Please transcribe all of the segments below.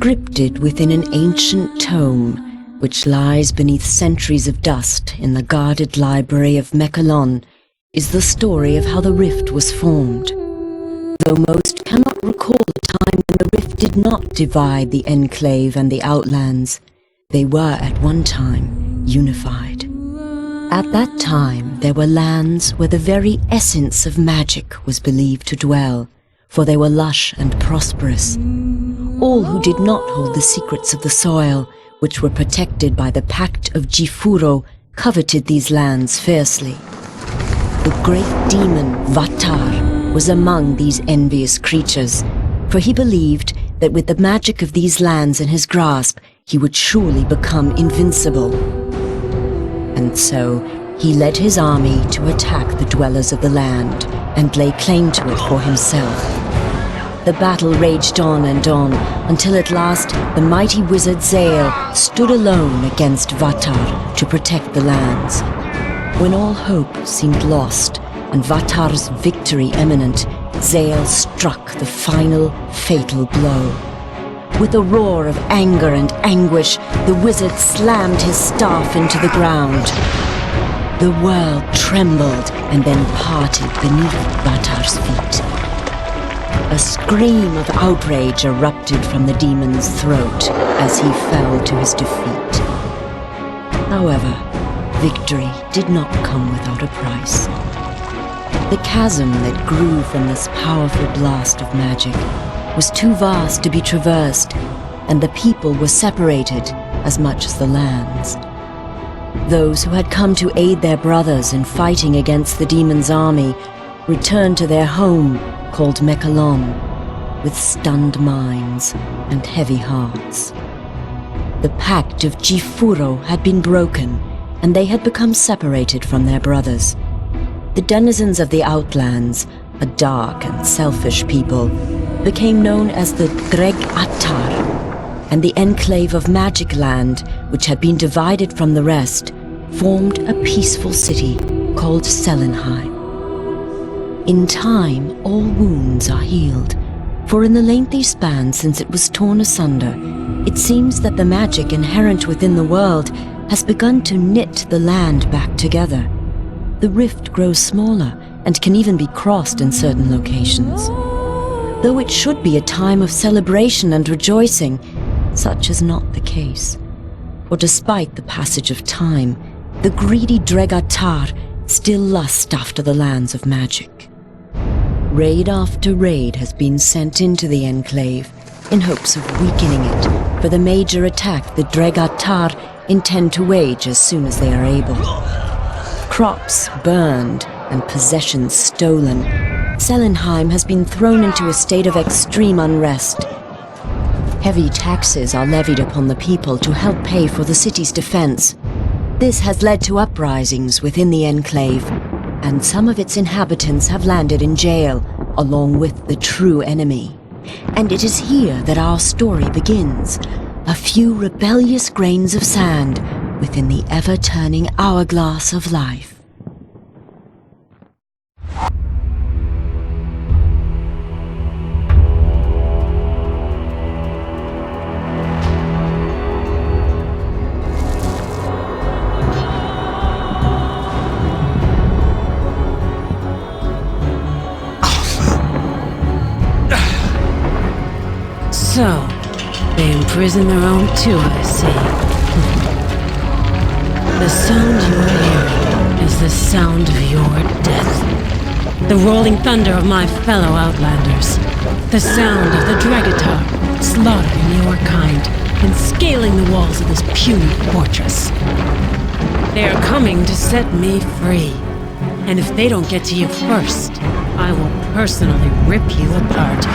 Scripted within an ancient tome, which lies beneath centuries of dust in the guarded library of Mechalon, is the story of how the rift was formed. Though most cannot recall a time when the rift did not divide the Enclave and the Outlands, they were at one time unified. At that time, there were lands where the very essence of magic was believed to dwell, for they were lush and prosperous. All who did not hold the secrets of the soil, which were protected by the Pact of Jifuro, coveted these lands fiercely. The great demon Vatar was among these envious creatures, for he believed that with the magic of these lands in his grasp, he would surely become invincible. And so, he led his army to attack the dwellers of the land and lay claim to it for himself. The battle raged on and on, until at last the mighty wizard Zael stood alone against Vatar to protect the lands. When all hope seemed lost and Vatar's victory imminent, Zael struck the final fatal blow. With a roar of anger and anguish, the wizard slammed his staff into the ground. The world trembled and then parted beneath Vatar's feet. A scream of outrage erupted from the demon's throat as he fell to his defeat. However, victory did not come without a price. The chasm that grew from this powerful blast of magic was too vast to be traversed, and the people were separated as much as the lands. Those who had come to aid their brothers in fighting against the demon's army returned to their home, called Mechalon, with stunned minds and heavy hearts. The Pact of Jifuro had been broken, and they had become separated from their brothers. The denizens of the Outlands, a dark and selfish people, became known as the Dreg Attar, and the Enclave of Magic Land, which had been divided from the rest, formed a peaceful city called Selenheim. In time, all wounds are healed, for in the lengthy span since it was torn asunder, it seems that the magic inherent within the world has begun to knit the land back together. The rift grows smaller and can even be crossed in certain locations. Though it should be a time of celebration and rejoicing, such is not the case. For despite the passage of time, the greedy Dregatar still lust after the lands of magic. Raid after raid has been sent into the Enclave in hopes of weakening it for the major attack the Dregatar intend to wage as soon as they are able. Crops burned and possessions stolen, Selenheim has been thrown into a state of extreme unrest. Heavy taxes are levied upon the people to help pay for the city's defense. This has led to uprisings within the Enclave, and some of its inhabitants have landed in jail, along with the true enemy. And it is here that our story begins, a few rebellious grains of sand within the ever-turning hourglass of life. So, they imprison their own too, I see. The sound you are hearing is the sound of your death. The rolling thunder of my fellow Outlanders. The sound of the Dregatar slaughtering your kind and scaling the walls of this puny fortress. They are coming to set me free. And if they don't get to you first, I will personally rip you apart.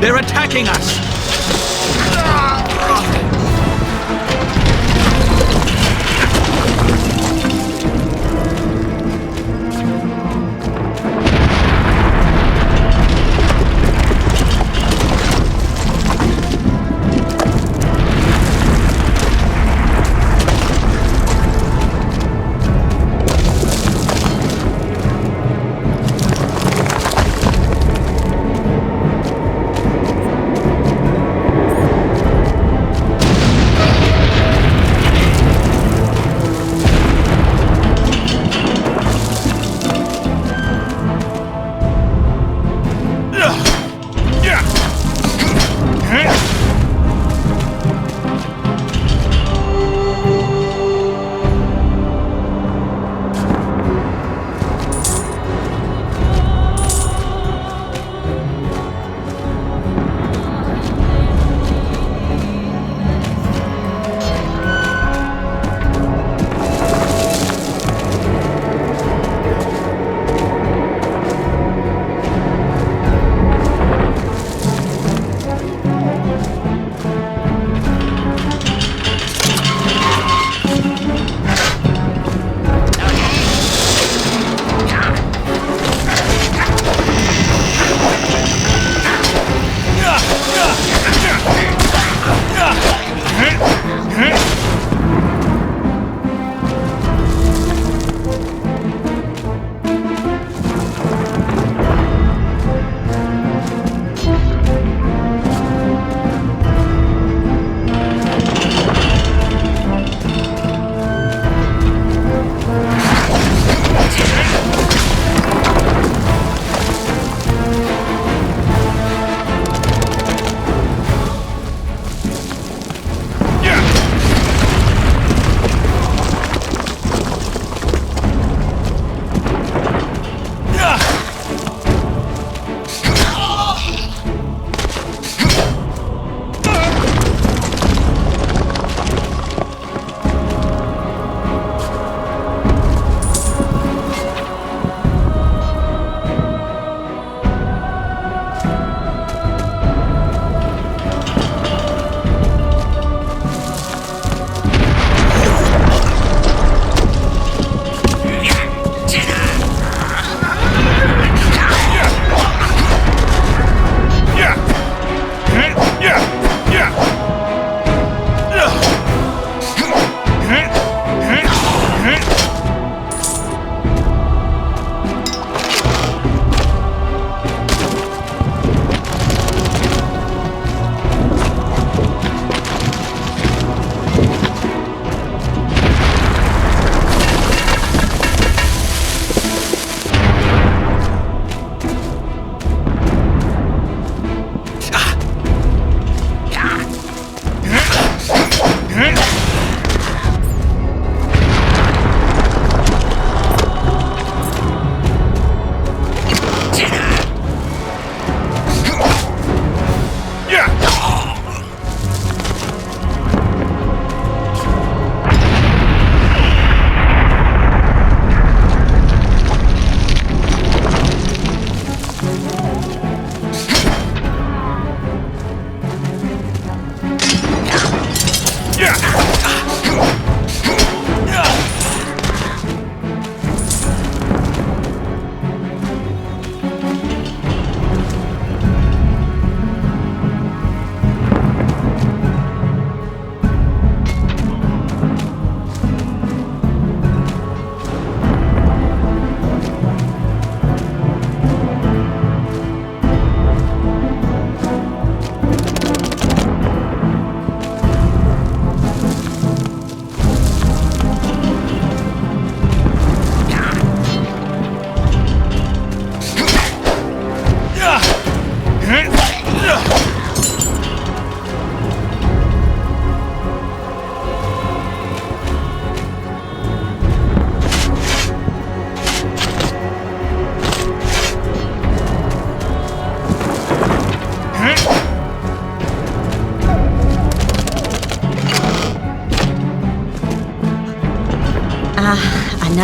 They're attacking us!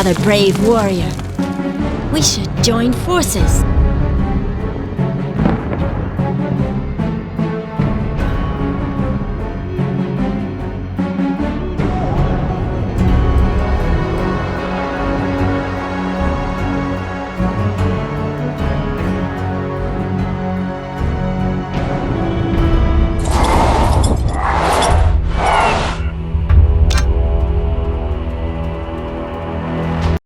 Another brave warrior. We should join forces.